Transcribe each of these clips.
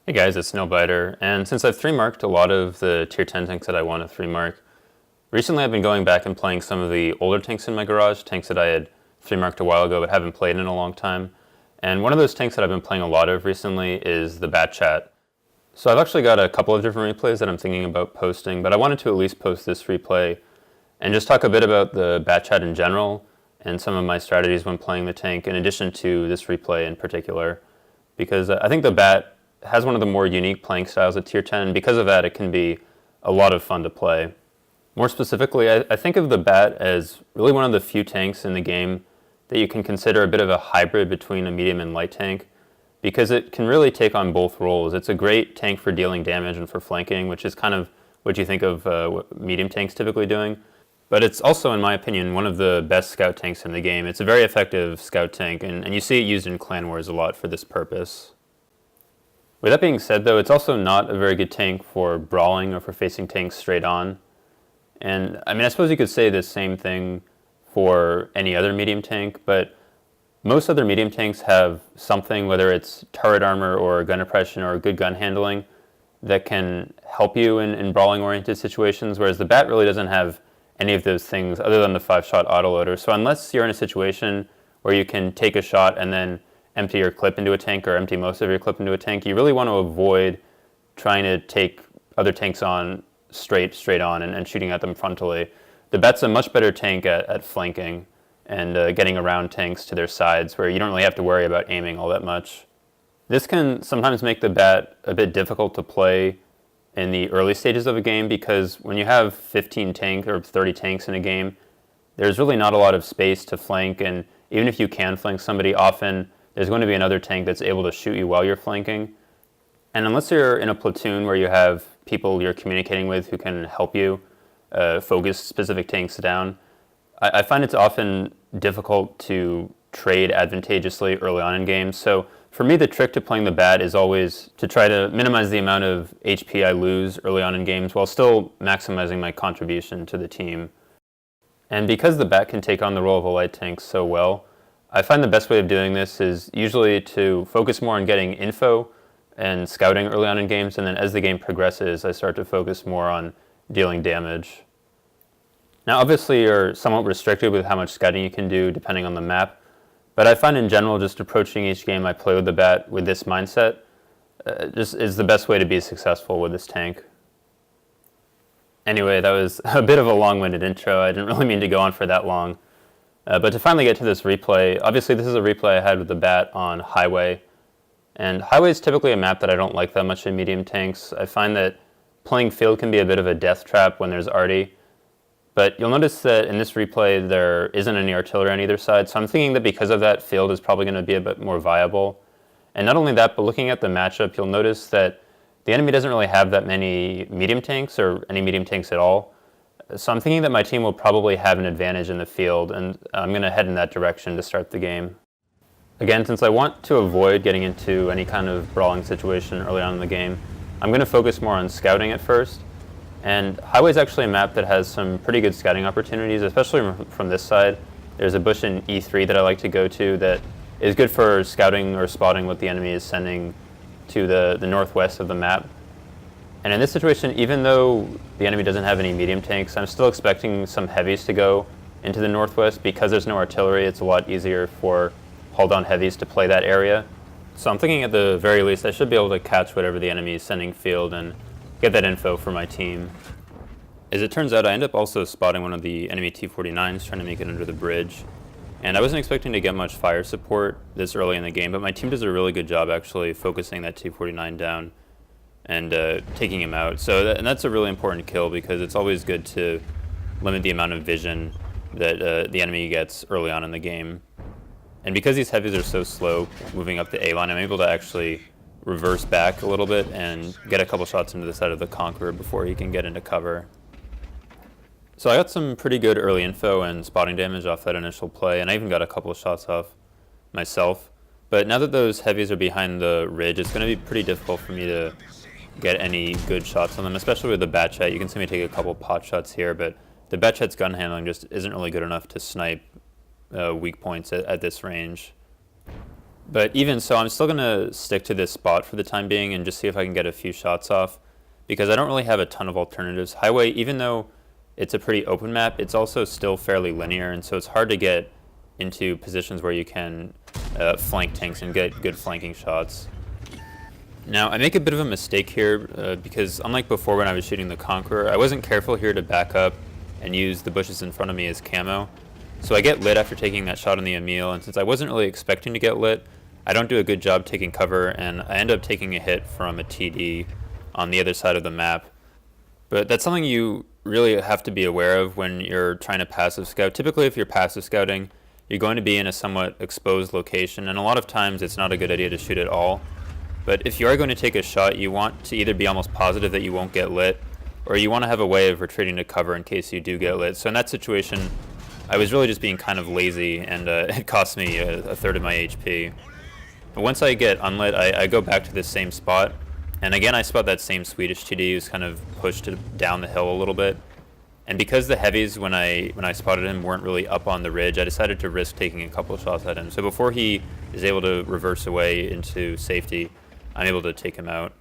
Hey guys, it's Snowbiter, and since I've 3-marked a lot of the tier 10 tanks that I want to 3-mark, recently I've been going back and playing some of the older tanks in my garage, tanks that I had 3-marked a while ago but haven't played in a long time. And one of those tanks that I've been playing a lot of recently is the Batchat. So I've actually got a couple of different replays that I'm thinking about posting, but I wanted to at least post this replay and just talk a bit about the Batchat in general and some of my strategies when playing the tank in addition to this replay in particular, because I think the Bat has one of the more unique playing styles at tier 10, and because of that it can be a lot of fun to play. More specifically, I think of the Bat as really one of the few tanks in the game that you can consider a bit of a hybrid between a medium and light tank, because it can really take on both roles. It's a great tank for dealing damage and for flanking, which is kind of what you think of what medium tanks typically doing. But it's also, in my opinion, one of the best scout tanks in the game. It's a very effective scout tank, and you see it used in clan wars a lot for this purpose. With that being said, though, it's also not a very good tank for brawling or for facing tanks straight on. And I mean, I suppose you could say the same thing for any other medium tank, but most other medium tanks have something, whether it's turret armor or gun oppression or good gun handling, that can help you in brawling-oriented situations, whereas the Bat really doesn't have any of those things other than the 5-shot autoloader. So unless you're in a situation where you can take a shot and then empty your clip into a tank or empty most of your clip into a tank, you really want to avoid trying to take other tanks on straight on and shooting at them frontally. The Bat's a much better tank at flanking and getting around tanks to their sides, where you don't really have to worry about aiming all that much. This can sometimes make the Bat a bit difficult to play in the early stages of a game, because when you have 15 tanks or 30 tanks in a game, there's really not a lot of space to flank, and even if you can flank somebody, often there's going to be another tank that's able to shoot you while you're flanking. And unless you're in a platoon where you have people you're communicating with who can help you focus specific tanks down, I find it's often difficult to trade advantageously early on in games. So for me, the trick to playing the Bat is always to try to minimize the amount of HP I lose early on in games while still maximizing my contribution to the team. And because the Bat can take on the role of a light tank so well, I find the best way of doing this is usually to focus more on getting info and scouting early on in games, and then as the game progresses, I start to focus more on dealing damage. Now obviously you're somewhat restricted with how much scouting you can do depending on the map, but I find in general just approaching each game I play with the Bat with this mindset just is the best way to be successful with this tank. Anyway, that was a bit of a long-winded intro. I didn't really mean to go on for that long. But to finally get to this replay, obviously this is a replay I had with the Bat on Highway. And Highway is typically a map that I don't like that much in medium tanks. I find that playing field can be a bit of a death trap when there's arty. But you'll notice that in this replay there isn't any artillery on either side, so I'm thinking that because of that, field is probably going to be a bit more viable. And not only that, but looking at the matchup, you'll notice that the enemy doesn't really have that many medium tanks or any medium tanks at all. So I'm thinking that my team will probably have an advantage in the field, and I'm going to head in that direction to start the game. Again, since I want to avoid getting into any kind of brawling situation early on in the game, I'm going to focus more on scouting at first. And Highway is actually a map that has some pretty good scouting opportunities, especially from this side. There's a bush in E3 that I like to go to that is good for scouting or spotting what the enemy is sending to the northwest of the map. And in this situation, even though the enemy doesn't have any medium tanks, I'm still expecting some heavies to go into the northwest. Because there's no artillery, it's a lot easier for hull-down heavies to play that area. So I'm thinking at the very least I should be able to catch whatever the enemy is sending field and get that info for my team. As it turns out, I end up also spotting one of the enemy T-49s trying to make it under the bridge. And I wasn't expecting to get much fire support this early in the game, but my team does a really good job actually focusing that T-49 down and taking him out. So and that's a really important kill, because it's always good to limit the amount of vision that the enemy gets early on in the game. And because these heavies are so slow moving up the A-line, I'm able to actually reverse back a little bit and get a couple shots into the side of the Conqueror before he can get into cover. So I got some pretty good early info and spotting damage off that initial play, and I even got a couple of shots off myself. But now that those heavies are behind the ridge, it's going to be pretty difficult for me to get any good shots on them, especially with the Batchat. You can see me take a couple pot shots here, but the Batchat's gun handling just isn't really good enough to snipe weak points at this range. But even so, I'm still going to stick to this spot for the time being and just see if I can get a few shots off, because I don't really have a ton of alternatives. Highway, even though it's a pretty open map, it's also still fairly linear, and so it's hard to get into positions where you can flank tanks and get good flanking shots. Now, I make a bit of a mistake here because unlike before when I was shooting the Conqueror, I wasn't careful here to back up and use the bushes in front of me as camo. So I get lit after taking that shot on the Emil, and since I wasn't really expecting to get lit, I don't do a good job taking cover, and I end up taking a hit from a TD on the other side of the map. But that's something you really have to be aware of when you're trying to passive scout. Typically, if you're passive scouting, you're going to be in a somewhat exposed location, and a lot of times it's not a good idea to shoot at all. But if you are going to take a shot, you want to either be almost positive that you won't get lit, or you want to have a way of retreating to cover in case you do get lit. So in that situation, I was really just being kind of lazy, and it cost me a third of my HP. But once I get unlit, I go back to this same spot, and again I spot that same Swedish TD who's kind of pushed down the hill a little bit. And because the heavies, when I spotted him, weren't really up on the ridge, I decided to risk taking a couple of shots at him. So before he is able to reverse away into safety, I'm able to take him out.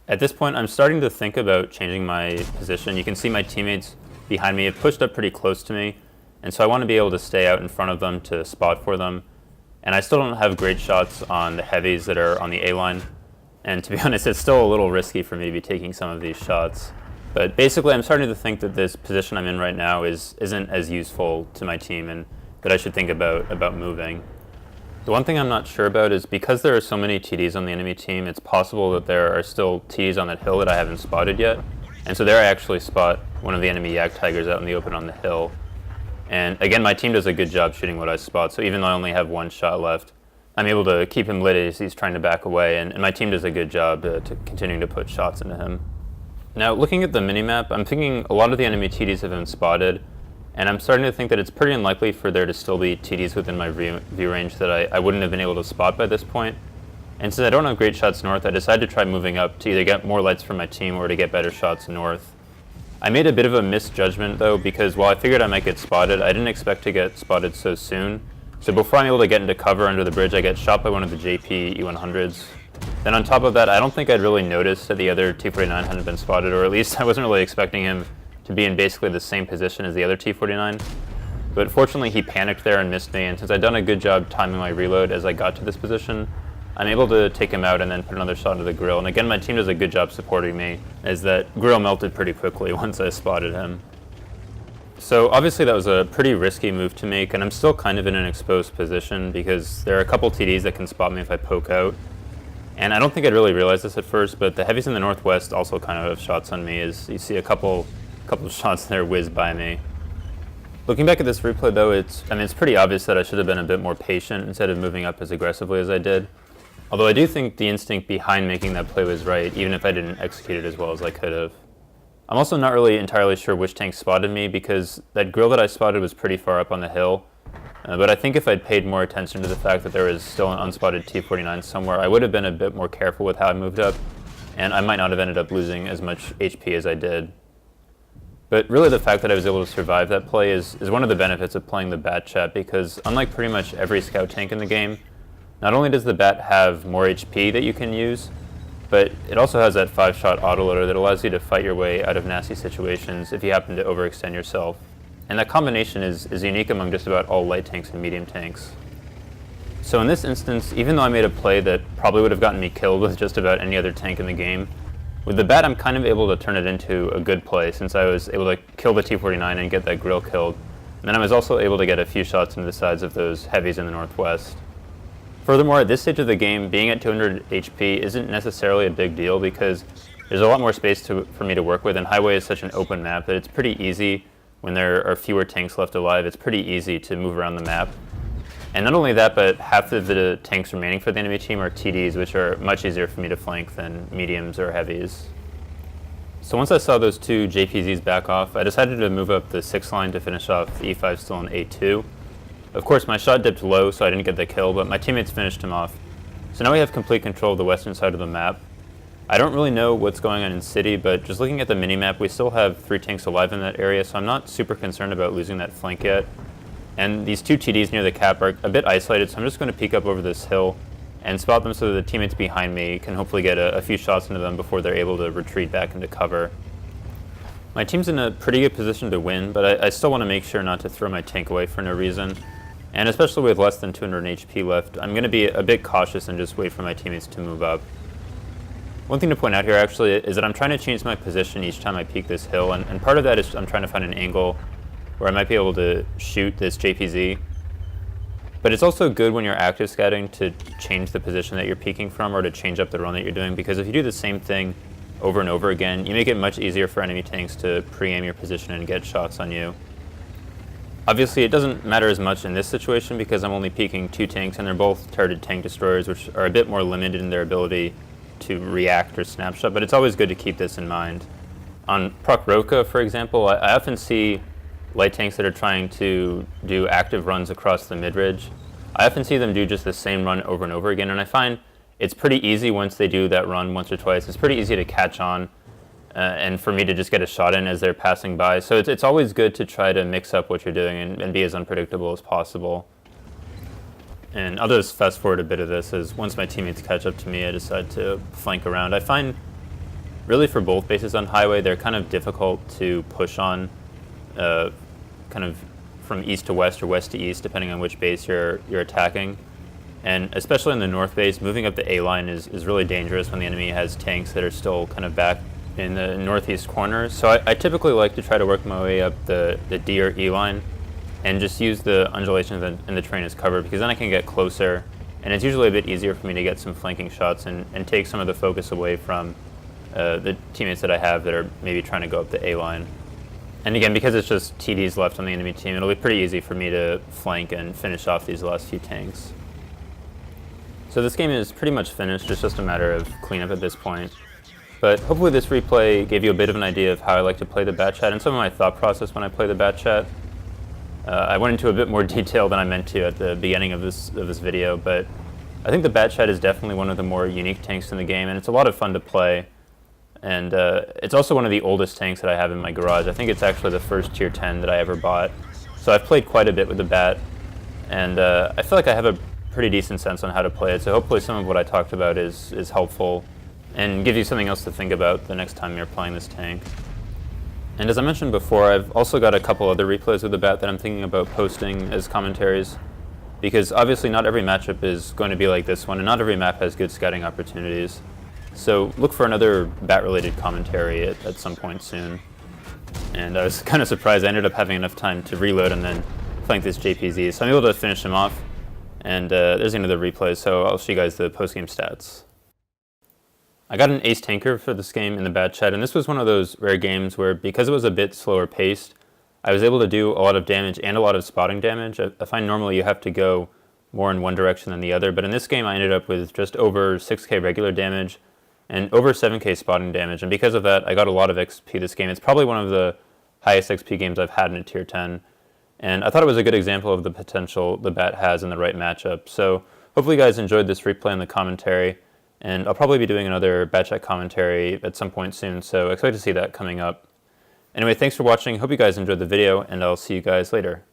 At this point, I'm starting to think about changing my position. You can see my teammates behind me have pushed up pretty close to me, and so I want to be able to stay out in front of them to spot for them. And I still don't have great shots on the heavies that are on the A-line. And to be honest, it's still a little risky for me to be taking some of these shots. But basically, I'm starting to think that this position I'm in right now isn't as useful to my team, and that I should think about moving. The one thing I'm not sure about is because there are so many TDs on the enemy team, it's possible that there are still TDs on that hill that I haven't spotted yet. And so there I actually spot one of the enemy Yak Tigers out in the open on the hill. And again, my team does a good job shooting what I spot, so even though I only have one shot left, I'm able to keep him lit as he's trying to back away, and my team does a good job to continuing to put shots into him. Now, looking at the minimap, I'm thinking a lot of the enemy TDs have been spotted, and I'm starting to think that it's pretty unlikely for there to still be TDs within my view range that I wouldn't have been able to spot by this point. And since I don't have great shots north, I decided to try moving up to either get more lights from my team or to get better shots north. I made a bit of a misjudgment though, because while I figured I might get spotted, I didn't expect to get spotted so soon. So before I'm able to get into cover under the bridge, I get shot by one of the JP E100s. Then on top of that, I don't think I'd really noticed that the other T-49 hadn't been spotted, or at least I wasn't really expecting him to be in basically the same position as the other T-49. But fortunately he panicked there and missed me, and since I'd done a good job timing my reload as I got to this position, I'm able to take him out and then put another shot into the grill. And again, my team does a good job supporting me, as that grill melted pretty quickly once I spotted him. So obviously that was a pretty risky move to make, and I'm still kind of in an exposed position because there are a couple TDs that can spot me if I poke out. And I don't think I'd really realized this at first, but the heavies in the northwest also kind of have shots on me, as you see a couple of shots there whiz by me. Looking back at this replay though, it's pretty obvious that I should have been a bit more patient instead of moving up as aggressively as I did. Although I do think the instinct behind making that play was right, even if I didn't execute it as well as I could have. I'm also not really entirely sure which tank spotted me, because that grill that I spotted was pretty far up on the hill. But I think if I'd paid more attention to the fact that there was still an unspotted T-49 somewhere, I would have been a bit more careful with how I moved up, and I might not have ended up losing as much HP as I did. But really the fact that I was able to survive that play is one of the benefits of playing the Batchat, because unlike pretty much every scout tank in the game, not only does the Bat have more HP that you can use, but it also has that 5-shot autoloader that allows you to fight your way out of nasty situations if you happen to overextend yourself. And that combination is unique among just about all light tanks and medium tanks. So in this instance, even though I made a play that probably would have gotten me killed with just about any other tank in the game, with the Bat I'm kind of able to turn it into a good play, since I was able to kill the T-49 and get that grill killed. And then I was also able to get a few shots into the sides of those heavies in the northwest. Furthermore, at this stage of the game, being at 200 HP isn't necessarily a big deal, because there's a lot more space for me to work with, and Highway is such an open map that it's pretty easy, when there are fewer tanks left alive, it's pretty easy to move around the map. And not only that, but half of the tanks remaining for the enemy team are TDs, which are much easier for me to flank than mediums or heavies. So once I saw those two JPZs back off, I decided to move up the 6 line to finish off the E5 still in A2. Of course, my shot dipped low, so I didn't get the kill, but my teammates finished him off. So now we have complete control of the western side of the map. I don't really know what's going on in city, but just looking at the minimap, we still have 3 tanks alive in that area, so I'm not super concerned about losing that flank yet. And these two TDs near the cap are a bit isolated, so I'm just going to peek up over this hill and spot them so that the teammates behind me can hopefully get a few shots into them before they're able to retreat back into cover. My team's in a pretty good position to win, but I still want to make sure not to throw my tank away for no reason. And especially with less than 200 HP left, I'm going to be a bit cautious and just wait for my teammates to move up. One thing to point out here actually is that I'm trying to change my position each time I peek this hill, and part of that is I'm trying to find an angle where I might be able to shoot this JPZ. But it's also good when you're active scouting to change the position that you're peeking from or to change up the run that you're doing, because if you do the same thing over and over again, you make it much easier for enemy tanks to pre-aim your position and get shots on you. Obviously, it doesn't matter as much in this situation because I'm only peeking 2 tanks and they're both turreted tank destroyers, which are a bit more limited in their ability to react or snapshot, but it's always good to keep this in mind. On Proc Roka, for example, I often see light tanks that are trying to do active runs across the mid-ridge. I often see them do just the same run over and over again, and I find it's pretty easy once they do that run once or twice. It's pretty easy to catch on and for me to just get a shot in as they're passing by. So it's always good to try to mix up what you're doing and be as unpredictable as possible. And I'll just fast forward a bit of this, as once my teammates catch up to me, I decide to flank around. I find really for both bases on highway, they're kind of difficult to push on kind of from east to west or west to east, depending on which base you're attacking. And especially in the north base, moving up the A line is really dangerous when the enemy has tanks that are still kind of back in the northeast corner. So I typically like to try to work my way up the D or E line and just use the undulations in the terrain as cover, because then I can get closer and it's usually a bit easier for me to get some flanking shots and take some of the focus away from the teammates that I have that are maybe trying to go up the A line. And again, because it's just TDs left on the enemy team, it'll be pretty easy for me to flank and finish off these last few tanks. So this game is pretty much finished, it's just a matter of cleanup at this point. But hopefully this replay gave you a bit of an idea of how I like to play the Batchat and some of my thought process when I play the Batchat. I went into a bit more detail than I meant to at the beginning of this video, but I think the Batchat is definitely one of the more unique tanks in the game, and it's a lot of fun to play. And it's also one of the oldest tanks that I have in my garage. I think it's actually the first tier 10 that I ever bought. So I've played quite a bit with the Bat, and I feel like I have a pretty decent sense on how to play it, so hopefully some of what I talked about is helpful and gives you something else to think about the next time you're playing this tank. And as I mentioned before, I've also got a couple other replays with the Bat that I'm thinking about posting as commentaries, because obviously not every matchup is going to be like this one, and not every map has good scouting opportunities. So look for another Bat-related commentary at some point soon. And I was kind of surprised I ended up having enough time to reload and then flank this JPZ, so I'm able to finish him off. And there's another replay, so I'll show you guys the post-game stats. I got an ace tanker for this game in the Batchat, and this was one of those rare games where, because it was a bit slower paced, I was able to do a lot of damage and a lot of spotting damage. I find normally you have to go more in one direction than the other, but in this game I ended up with just over 6k regular damage and over 7k spotting damage, and because of that I got a lot of XP this game. It's probably one of the highest XP games I've had in a tier 10. And I thought it was a good example of the potential the Bat has in the right matchup. So hopefully you guys enjoyed this replay and the commentary, and I'll probably be doing another Batchat commentary at some point soon, so expect to see that coming up. Anyway, thanks for watching, hope you guys enjoyed the video, and I'll see you guys later.